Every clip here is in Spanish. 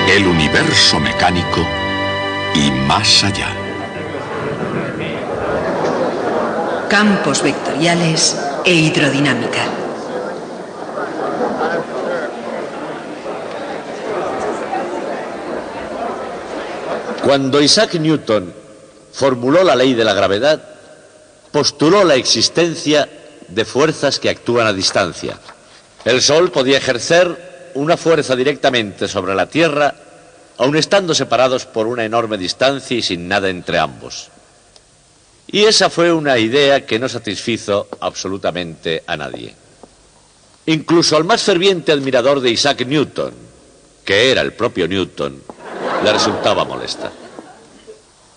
El universo mecánico y más allá. Campos vectoriales e hidrodinámica. Cuando Isaac Newton formuló la ley de la gravedad, postuló la existencia de fuerzas que actúan a distancia. El Sol podía ejercer una fuerza directamente sobre la Tierra, aun estando separados por una enorme distancia y sin nada entre ambos. Y esa fue una idea que no satisfizo absolutamente a nadie. Incluso al más ferviente admirador de Isaac Newton, que era el propio Newton, le resultaba molesta.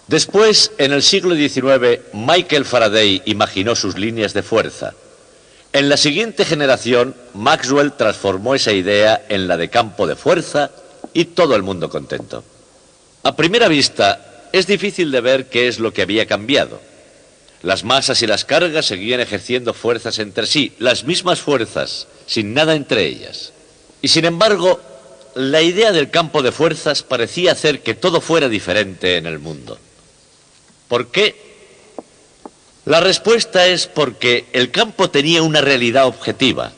Después, en el siglo XIX, Michael Faraday imaginó sus líneas de fuerza. En la siguiente generación, Maxwell transformó esa idea en la de campo de fuerza y todo el mundo contento. A primera vista, es difícil de ver qué es lo que había cambiado. Las masas y las cargas seguían ejerciendo fuerzas entre sí, las mismas fuerzas, sin nada entre ellas. Y sin embargo, la idea del campo de fuerzas parecía hacer que todo fuera diferente en el mundo. ¿Por qué? La respuesta es porque el campo tenía una realidad objetiva,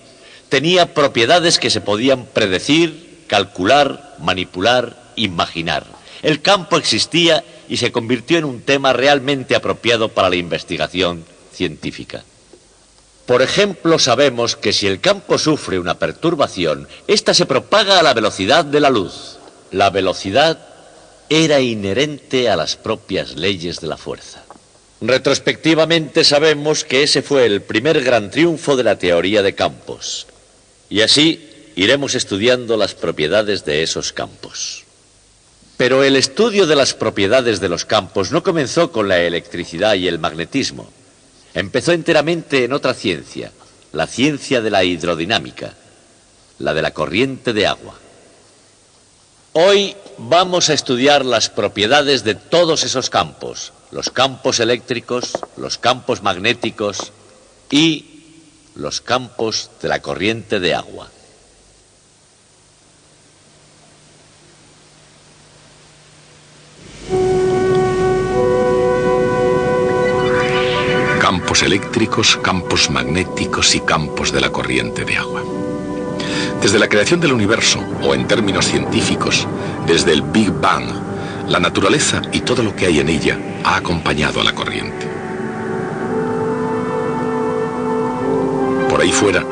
tenía propiedades que se podían predecir, calcular, manipular, imaginar. El campo existía y se convirtió en un tema realmente apropiado para la investigación científica. Por ejemplo, sabemos que si el campo sufre una perturbación, ésta se propaga a la velocidad de la luz. La velocidad era inherente a las propias leyes de la fuerza. Retrospectivamente sabemos que ese fue el primer gran triunfo de la teoría de campos. Y así iremos estudiando las propiedades de esos campos. Pero el estudio de las propiedades de los campos no comenzó con la electricidad y el magnetismo. Empezó enteramente en otra ciencia, la ciencia de la hidrodinámica, la de la corriente de agua. Hoy vamos a estudiar las propiedades de todos esos campos, los campos eléctricos, los campos magnéticos y los campos de la corriente de agua. Campos eléctricos, campos magnéticos y campos de la corriente de agua. Desde la creación del universo, o en términos científicos, desde el Big Bang, la naturaleza y todo lo que hay en ella ha acompañado a la corriente. Por ahí fuera,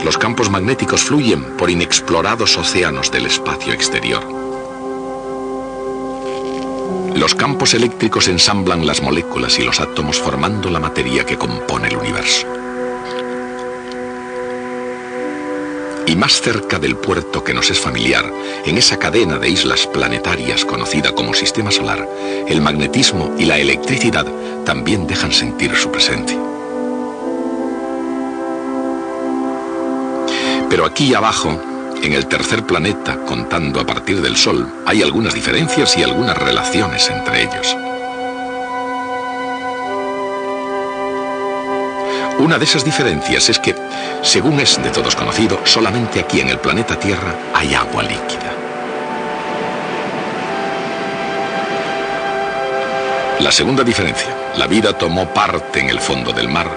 los campos magnéticos fluyen por inexplorados océanos del espacio exterior. Los campos eléctricos ensamblan las moléculas y los átomos formando la materia que compone el universo. Y más cerca del puerto que nos es familiar, en esa cadena de islas planetarias conocida como Sistema Solar, el magnetismo y la electricidad también dejan sentir su presencia. Pero aquí abajo, en el tercer planeta, contando a partir del Sol, hay algunas diferencias y algunas relaciones entre ellos. Una de esas diferencias es que, según es de todos conocido, solamente aquí en el planeta Tierra hay agua líquida. La segunda diferencia, la vida tomó parte en el fondo del mar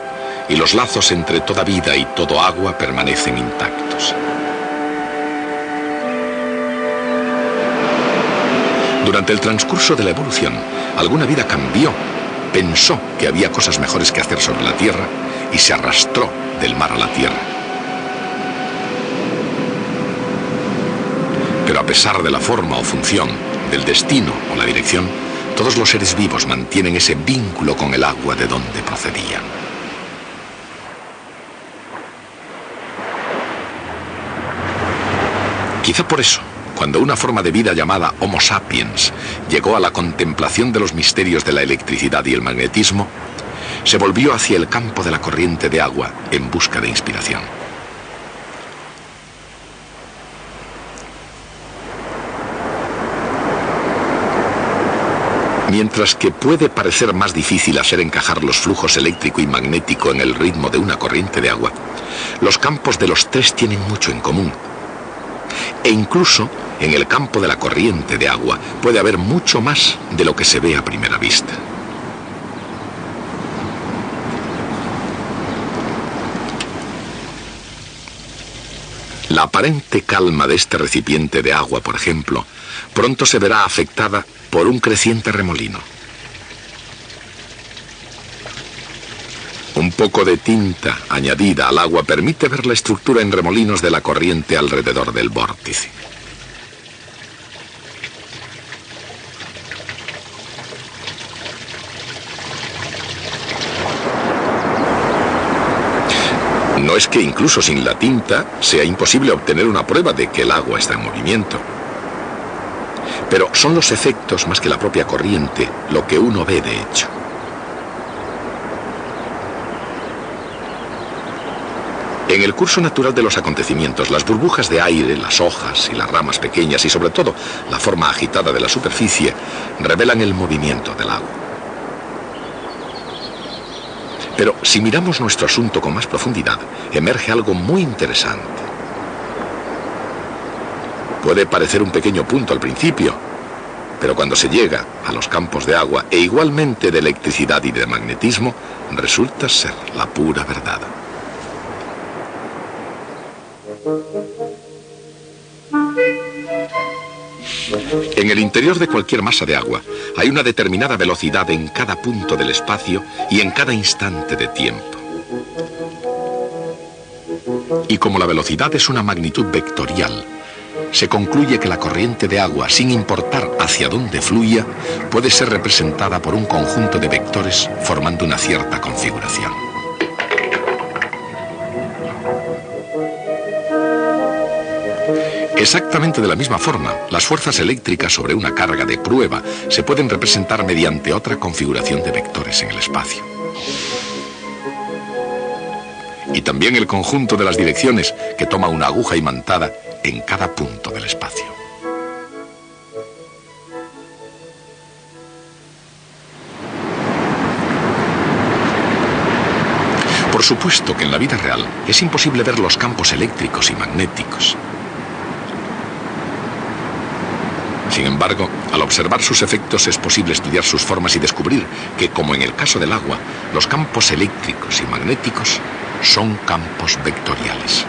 y los lazos entre toda vida y todo agua permanecen intactos. Durante el transcurso de la evolución, alguna vida cambió, pensó que había cosas mejores que hacer sobre la Tierra y se arrastró del mar a la Tierra. Pero a pesar de la forma o función, del destino o la dirección, todos los seres vivos mantienen ese vínculo con el agua de donde procedían. Quizá por eso, cuando una forma de vida llamada Homo sapiens llegó a la contemplación de los misterios de la electricidad y el magnetismo, se volvió hacia el campo de la corriente de agua en busca de inspiración. Mientras que puede parecer más difícil hacer encajar los flujos eléctrico y magnético en el ritmo de una corriente de agua, los campos de los tres tienen mucho en común. E incluso en el campo de la corriente de agua puede haber mucho más de lo que se ve a primera vista. La aparente calma de este recipiente de agua, por ejemplo, pronto se verá afectada por un creciente remolino. Un poco de tinta añadida al agua permite ver la estructura en remolinos de la corriente alrededor del vórtice. No es que incluso sin la tinta sea imposible obtener una prueba de que el agua está en movimiento. Pero son los efectos más que la propia corriente lo que uno ve de hecho. En el curso natural de los acontecimientos, las burbujas de aire, las hojas y las ramas pequeñas y sobre todo la forma agitada de la superficie revelan el movimiento del agua. Pero si miramos nuestro asunto con más profundidad, emerge algo muy interesante. Puede parecer un pequeño punto al principio, pero cuando se llega a los campos de agua e igualmente de electricidad y de magnetismo, resulta ser la pura verdad. En el interior de cualquier masa de agua hay una determinada velocidad en cada punto del espacio y en cada instante de tiempo. Y como la velocidad es una magnitud vectorial, se concluye que la corriente de agua, sin importar hacia dónde fluya, puede ser representada por un conjunto de vectores formando una cierta configuración. Exactamente de la misma forma, las fuerzas eléctricas sobre una carga de prueba se pueden representar mediante otra configuración de vectores en el espacio. Y también el conjunto de las direcciones que toma una aguja imantada en cada punto del espacio. Por supuesto que en la vida real es imposible ver los campos eléctricos y magnéticos. Sin embargo, al observar sus efectos es posible estudiar sus formas y descubrir que, como en el caso del agua, los campos eléctricos y magnéticos son campos vectoriales.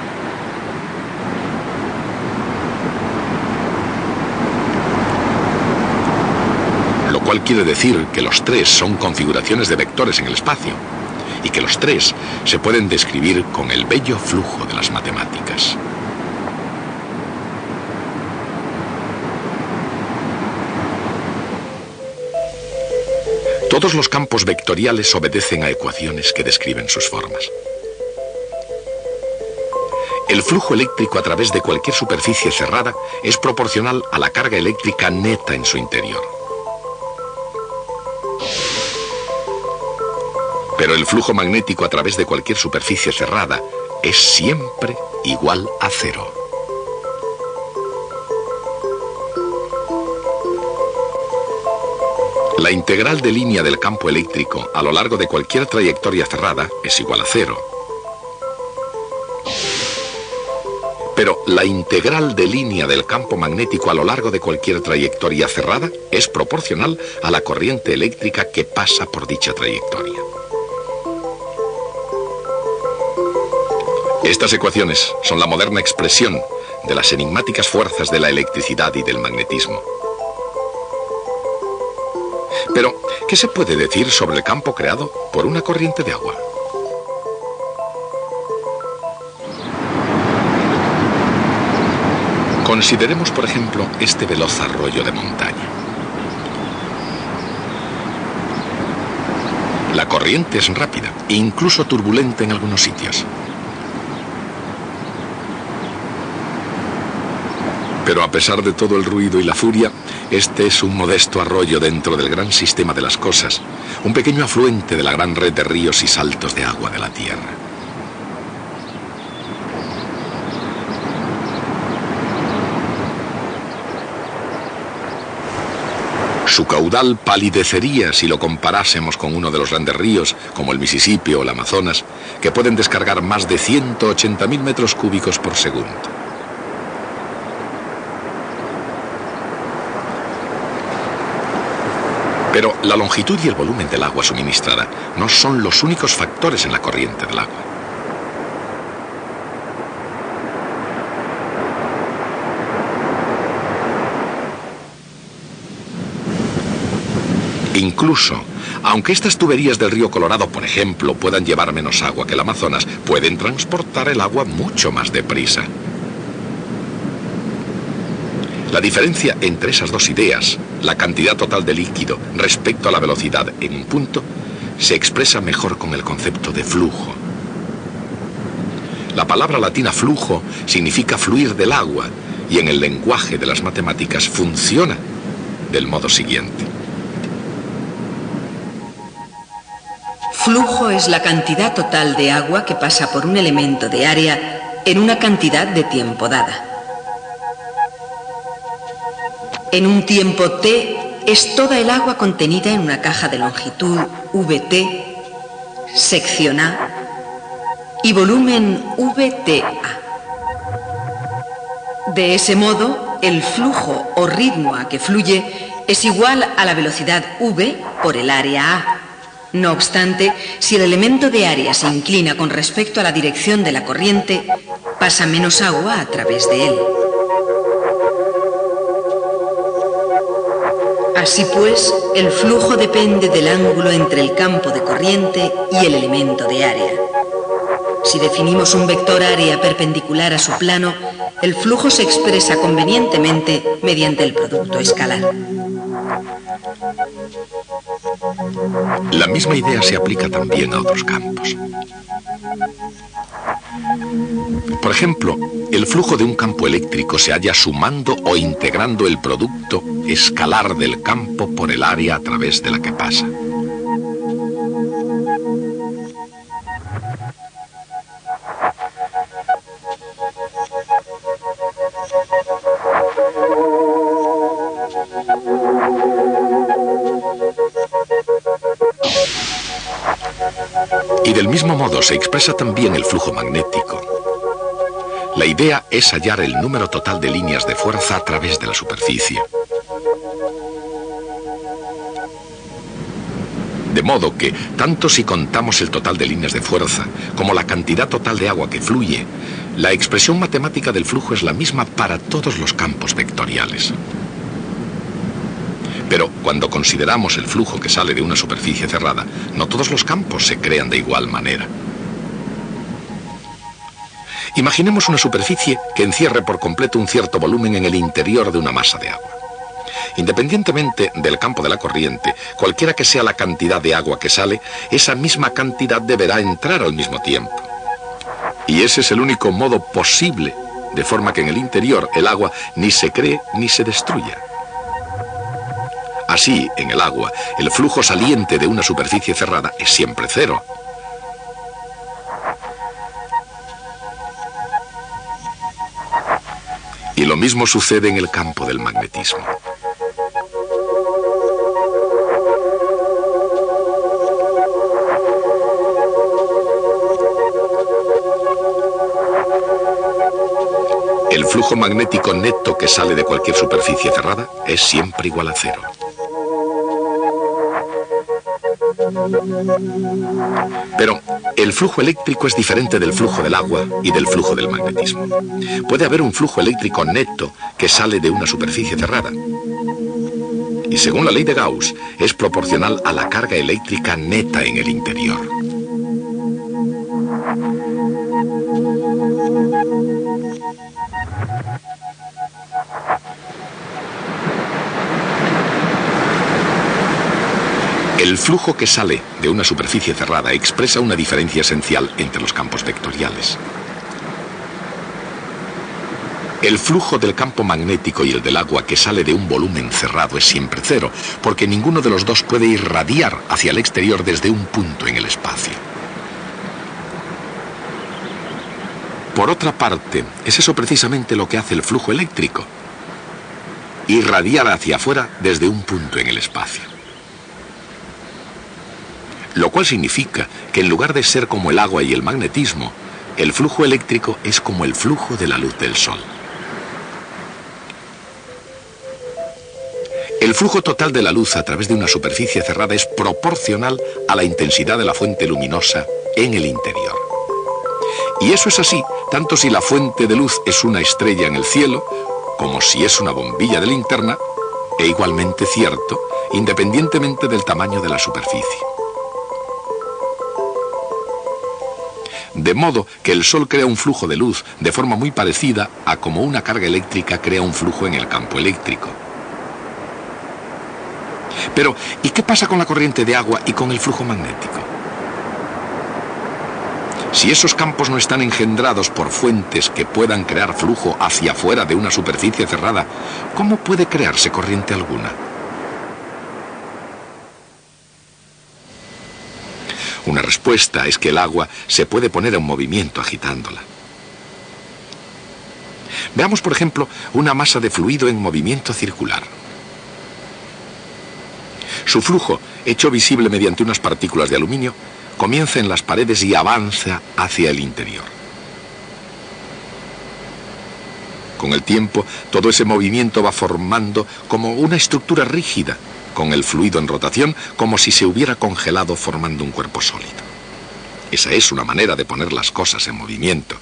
Lo cual quiere decir que los tres son configuraciones de vectores en el espacio y que los tres se pueden describir con el bello flujo de las matemáticas. Todos los campos vectoriales obedecen a ecuaciones que describen sus formas. El flujo eléctrico a través de cualquier superficie cerrada es proporcional a la carga eléctrica neta en su interior. Pero el flujo magnético a través de cualquier superficie cerrada es siempre igual a cero. La integral de línea del campo eléctrico a lo largo de cualquier trayectoria cerrada es igual a cero. Pero la integral de línea del campo magnético a lo largo de cualquier trayectoria cerrada es proporcional a la corriente eléctrica que pasa por dicha trayectoria. Estas ecuaciones son la moderna expresión de las enigmáticas fuerzas de la electricidad y del magnetismo. Pero, ¿qué se puede decir sobre el campo creado por una corriente de agua? Consideremos, por ejemplo, este veloz arroyo de montaña. La corriente es rápida e incluso turbulenta en algunos sitios. Pero a pesar de todo el ruido y la furia, este es un modesto arroyo dentro del gran sistema de las cosas, un pequeño afluente de la gran red de ríos y saltos de agua de la Tierra. Su caudal palidecería si lo comparásemos con uno de los grandes ríos, como el Mississippi o el Amazonas, que pueden descargar más de 180.000 metros cúbicos por segundo. Pero la longitud y el volumen del agua suministrada no son los únicos factores en la corriente del agua. Incluso, aunque estas tuberías del río Colorado, por ejemplo, puedan llevar menos agua que el Amazonas, pueden transportar el agua mucho más deprisa. La diferencia entre esas dos ideas, la cantidad total de líquido respecto a la velocidad en un punto, se expresa mejor con el concepto de flujo. La palabra latina flujo significa fluir del agua y en el lenguaje de las matemáticas funciona del modo siguiente. Flujo es la cantidad total de agua que pasa por un elemento de área en una cantidad de tiempo dada. En un tiempo t es toda el agua contenida en una caja de longitud vt, sección A, y volumen vta. De ese modo, el flujo o ritmo a que fluye es igual a la velocidad v por el área A. No obstante, si el elemento de área se inclina con respecto a la dirección de la corriente, pasa menos agua a través de él. Así pues, el flujo depende del ángulo entre el campo de corriente y el elemento de área. Si definimos un vector área perpendicular a su plano, el flujo se expresa convenientemente mediante el producto escalar. La misma idea se aplica también a otros campos. Por ejemplo, el flujo de un campo eléctrico se halla sumando o integrando el producto escalar del campo por el área a través de la que pasa. Y del mismo modo se expresa también el flujo magnético. La idea es hallar el número total de líneas de fuerza a través de la superficie. De modo que, tanto si contamos el total de líneas de fuerza como la cantidad total de agua que fluye, la expresión matemática del flujo es la misma para todos los campos vectoriales. Pero cuando consideramos el flujo que sale de una superficie cerrada, no todos los campos se crean de igual manera. Imaginemos una superficie que encierre por completo un cierto volumen en el interior de una masa de agua. Independientemente del campo de la corriente, cualquiera que sea la cantidad de agua que sale, esa misma cantidad deberá entrar al mismo tiempo. Y ese es el único modo posible, de forma que en el interior el agua ni se cree ni se destruya. Así, en el agua, el flujo saliente de una superficie cerrada es siempre cero. Y lo mismo sucede en el campo del magnetismo. El flujo magnético neto que sale de cualquier superficie cerrada es siempre igual a cero. Pero el flujo eléctrico es diferente del flujo del agua y del flujo del magnetismo. Puede haber un flujo eléctrico neto que sale de una superficie cerrada. Y según la ley de Gauss, es proporcional a la carga eléctrica neta en el interior. El flujo que sale de una superficie cerrada expresa una diferencia esencial entre los campos vectoriales. El flujo del campo magnético y el del agua que sale de un volumen cerrado es siempre cero, porque ninguno de los dos puede irradiar hacia el exterior desde un punto en el espacio. Por otra parte, es eso precisamente lo que hace el flujo eléctrico: irradiar hacia afuera desde un punto en el espacio. Lo cual significa que en lugar de ser como el agua y el magnetismo, el flujo eléctrico es como el flujo de la luz del sol. El flujo total de la luz a través de una superficie cerrada es proporcional a la intensidad de la fuente luminosa en el interior. Y eso es así, tanto si la fuente de luz es una estrella en el cielo, como si es una bombilla de linterna, e igualmente cierto, independientemente del tamaño de la superficie. De modo que el Sol crea un flujo de luz de forma muy parecida a como una carga eléctrica crea un flujo en el campo eléctrico. Pero, ¿y qué pasa con la corriente de agua y con el flujo magnético? Si esos campos no están engendrados por fuentes que puedan crear flujo hacia afuera de una superficie cerrada, ¿cómo puede crearse corriente alguna? Una respuesta es que el agua se puede poner en movimiento agitándola. Veamos, por ejemplo, una masa de fluido en movimiento circular. Su flujo, hecho visible mediante unas partículas de aluminio, comienza en las paredes y avanza hacia el interior. Con el tiempo, todo ese movimiento va formando como una estructura rígida, con el fluido en rotación, como si se hubiera congelado formando un cuerpo sólido. Esa es una manera de poner las cosas en movimiento.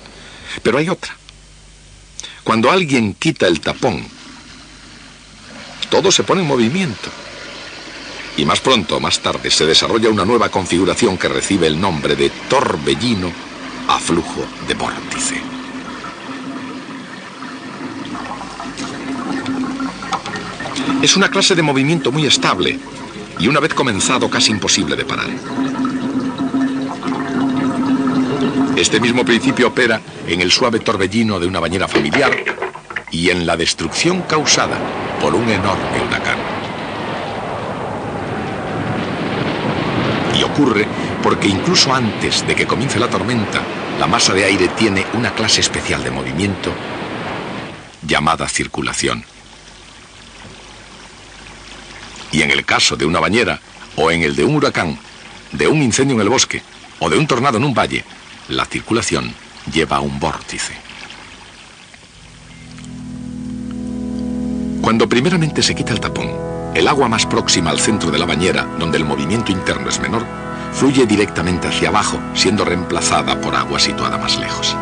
Pero hay otra. Cuando alguien quita el tapón, todo se pone en movimiento. Y más pronto o más tarde se desarrolla una nueva configuración que recibe el nombre de torbellino a flujo de vórtice. Es una clase de movimiento muy estable y una vez comenzado casi imposible de parar. Este mismo principio opera en el suave torbellino de una bañera familiar y en la destrucción causada por un enorme huracán. Y ocurre porque incluso antes de que comience la tormenta, la masa de aire tiene una clase especial de movimiento llamada circulación. Y en el caso de una bañera, o en el de un huracán, de un incendio en el bosque, o de un tornado en un valle, la circulación lleva a un vórtice. Cuando primeramente se quita el tapón, el agua más próxima al centro de la bañera, donde el movimiento interno es menor, fluye directamente hacia abajo, siendo reemplazada por agua situada más lejos.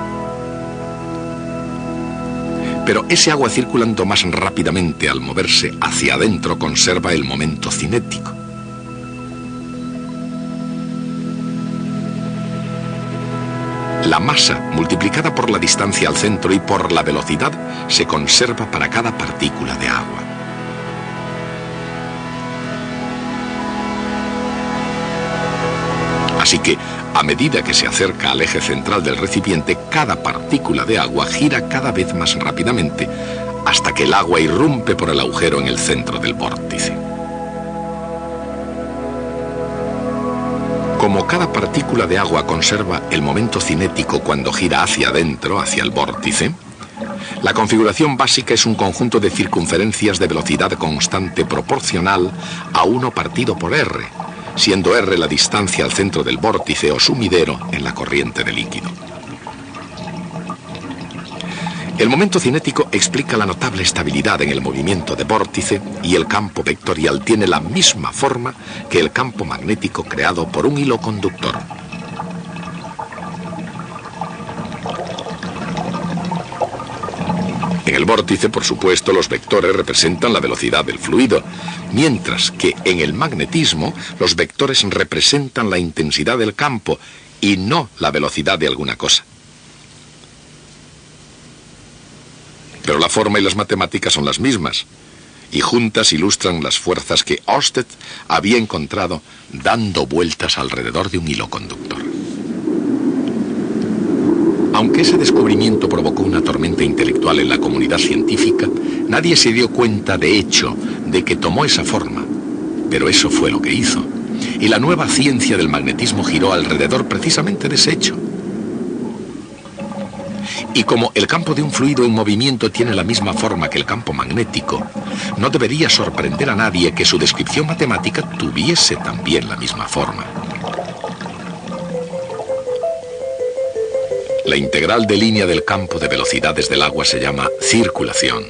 Pero ese agua circulando más rápidamente al moverse hacia adentro conserva el momento cinético. La masa, multiplicada por la distancia al centro y por la velocidad, se conserva para cada partícula de agua. Así que, a medida que se acerca al eje central del recipiente, cada partícula de agua gira cada vez más rápidamente hasta que el agua irrumpe por el agujero en el centro del vórtice. Como cada partícula de agua conserva el momento cinético cuando gira hacia adentro, hacia el vórtice, la configuración básica es un conjunto de circunferencias de velocidad constante proporcional a 1 partido por R, siendo R la distancia al centro del vórtice o sumidero en la corriente de líquido. El momento cinético explica la notable estabilidad en el movimiento de vórtice y el campo vectorial tiene la misma forma que el campo magnético creado por un hilo conductor. En el vórtice, por supuesto, los vectores representan la velocidad del fluido, mientras que en el magnetismo los vectores representan la intensidad del campo y no la velocidad de alguna cosa. Pero la forma y las matemáticas son las mismas, y juntas ilustran las fuerzas que Ørsted había encontrado dando vueltas alrededor de un hilo conductor. Aunque ese descubrimiento provocó una tormenta intelectual en la comunidad científica, nadie se dio cuenta, de hecho, de que tomó esa forma. Pero eso fue lo que hizo. Y la nueva ciencia del magnetismo giró alrededor precisamente de ese hecho. Y como el campo de un fluido en movimiento tiene la misma forma que el campo magnético, no debería sorprender a nadie que su descripción matemática tuviese también la misma forma. La integral de línea del campo de velocidades del agua se llama circulación.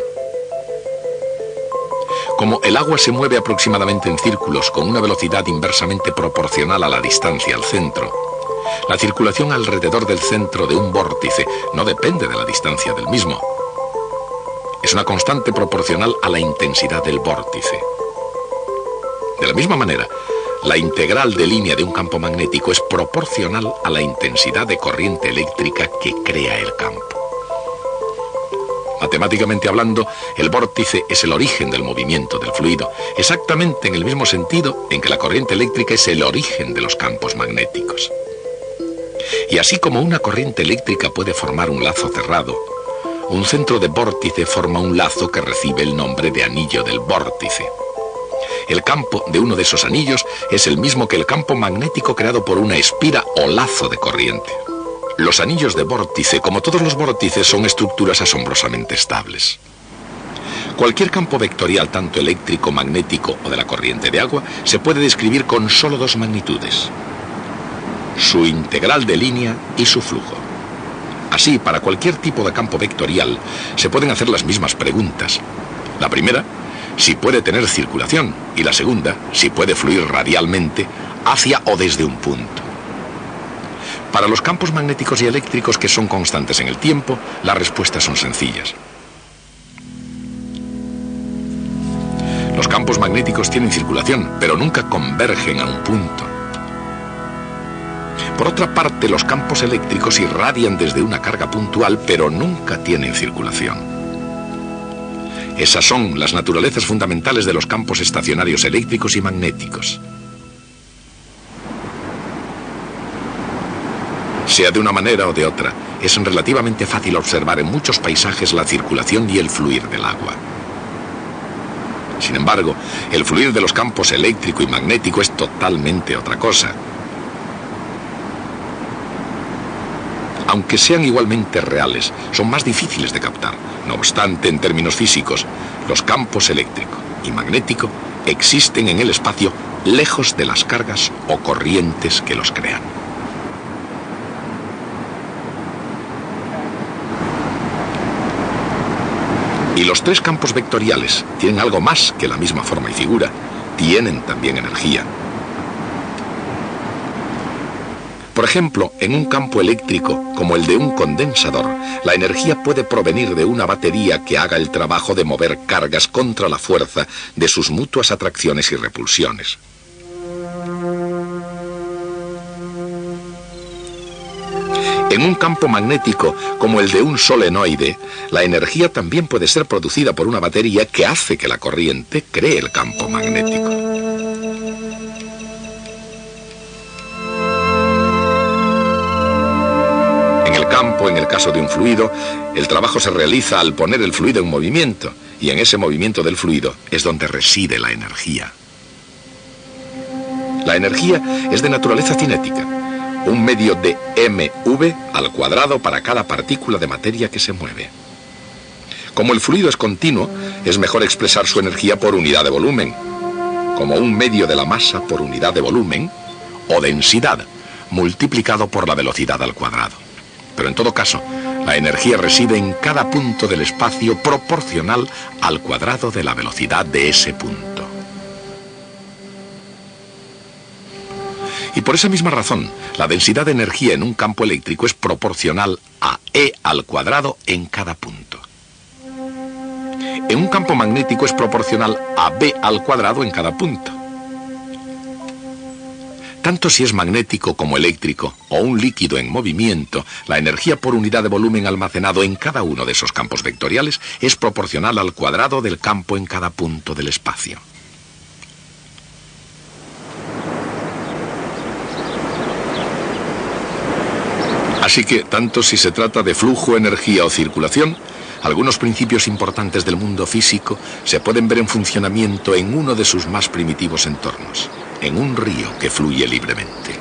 Como el agua se mueve aproximadamente en círculos con una velocidad inversamente proporcional a la distancia al centro, la circulación alrededor del centro de un vórtice no depende de la distancia del mismo. Es una constante proporcional a la intensidad del vórtice. De la misma manera, la integral de línea de un campo magnético es proporcional a la intensidad de corriente eléctrica que crea el campo. Matemáticamente hablando, el vórtice es el origen del movimiento del fluido, exactamente en el mismo sentido en que la corriente eléctrica es el origen de los campos magnéticos. Y así como una corriente eléctrica puede formar un lazo cerrado, un centro de vórtice forma un lazo que recibe el nombre de anillo del vórtice. El campo de uno de esos anillos es el mismo que el campo magnético creado por una espira o lazo de corriente. Los anillos de vórtice, como todos los vórtices, son estructuras asombrosamente estables. Cualquier campo vectorial, tanto eléctrico, magnético o de la corriente de agua, se puede describir con solo dos magnitudes: su integral de línea y su flujo. Así, para cualquier tipo de campo vectorial, se pueden hacer las mismas preguntas. La primera, si puede tener circulación, y la segunda, si puede fluir radialmente hacia o desde un punto. Para los campos magnéticos y eléctricos que son constantes en el tiempo, las respuestas son sencillas. Los campos magnéticos tienen circulación, pero nunca convergen a un punto. Por otra parte, los campos eléctricos irradian desde una carga puntual, pero nunca tienen circulación. Esas son las naturalezas fundamentales de los campos estacionarios eléctricos y magnéticos. Sea de una manera o de otra, es relativamente fácil observar en muchos paisajes la circulación y el fluir del agua. Sin embargo, el fluir de los campos eléctrico y magnético es totalmente otra cosa. Aunque sean igualmente reales, son más difíciles de captar. No obstante, en términos físicos, los campos eléctrico y magnético existen en el espacio lejos de las cargas o corrientes que los crean. Y los tres campos vectoriales tienen algo más que la misma forma y figura. Tienen también energía. Por ejemplo, en un campo eléctrico, como el de un condensador, la energía puede provenir de una batería que haga el trabajo de mover cargas contra la fuerza de sus mutuas atracciones y repulsiones. En un campo magnético, como el de un solenoide, la energía también puede ser producida por una batería que hace que la corriente cree el campo magnético. En el caso de un fluido, el trabajo se realiza al poner el fluido en movimiento, y en ese movimiento del fluido es donde reside la energía. La energía es de naturaleza cinética, un medio de mv al cuadrado para cada partícula de materia que se mueve. Como el fluido es continuo, es mejor expresar su energía por unidad de volumen, como un medio de la masa por unidad de volumen, o densidad, multiplicado por la velocidad al cuadrado. Pero en todo caso, la energía reside en cada punto del espacio proporcional al cuadrado de la velocidad de ese punto. Y por esa misma razón, la densidad de energía en un campo eléctrico es proporcional a E al cuadrado en cada punto. En un campo magnético es proporcional a B al cuadrado en cada punto. Tanto si es magnético como eléctrico o un líquido en movimiento, la energía por unidad de volumen almacenado en cada uno de esos campos vectoriales es proporcional al cuadrado del campo en cada punto del espacio. Así que, tanto si se trata de flujo, energía o circulación, algunos principios importantes del mundo físico se pueden ver en funcionamiento en uno de sus más primitivos entornos, en un río que fluye libremente.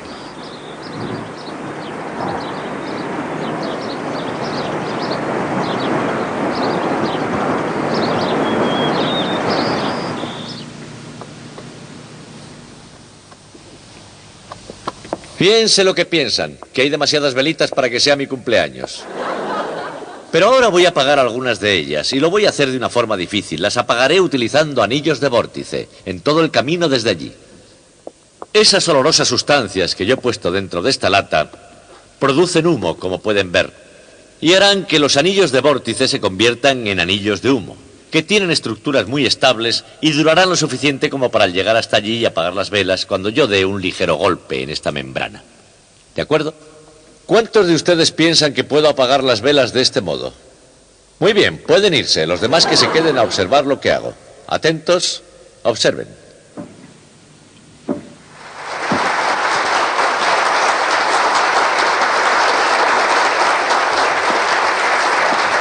Piense lo que piensan, que hay demasiadas velitas para que sea mi cumpleaños. Pero ahora voy a apagar algunas de ellas, y lo voy a hacer de una forma difícil. Las apagaré utilizando anillos de vórtice, en todo el camino desde allí. Esas olorosas sustancias que yo he puesto dentro de esta lata producen humo, como pueden ver, y harán que los anillos de vórtice se conviertan en anillos de humo, que tienen estructuras muy estables y durarán lo suficiente como para llegar hasta allí y apagar las velas cuando yo dé un ligero golpe en esta membrana. ¿De acuerdo? ¿Cuántos de ustedes piensan que puedo apagar las velas de este modo? Muy bien, pueden irse. Los demás que se queden a observar lo que hago. Atentos, observen.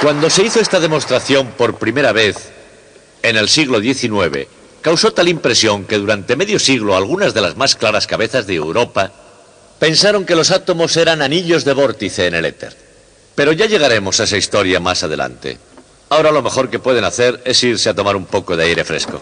Cuando se hizo esta demostración por primera vez, en el siglo XIX, causó tal impresión que durante medio siglo algunas de las más claras cabezas de Europa pensaron que los átomos eran anillos de vórtice en el éter. Pero ya llegaremos a esa historia más adelante. Ahora lo mejor que pueden hacer es irse a tomar un poco de aire fresco.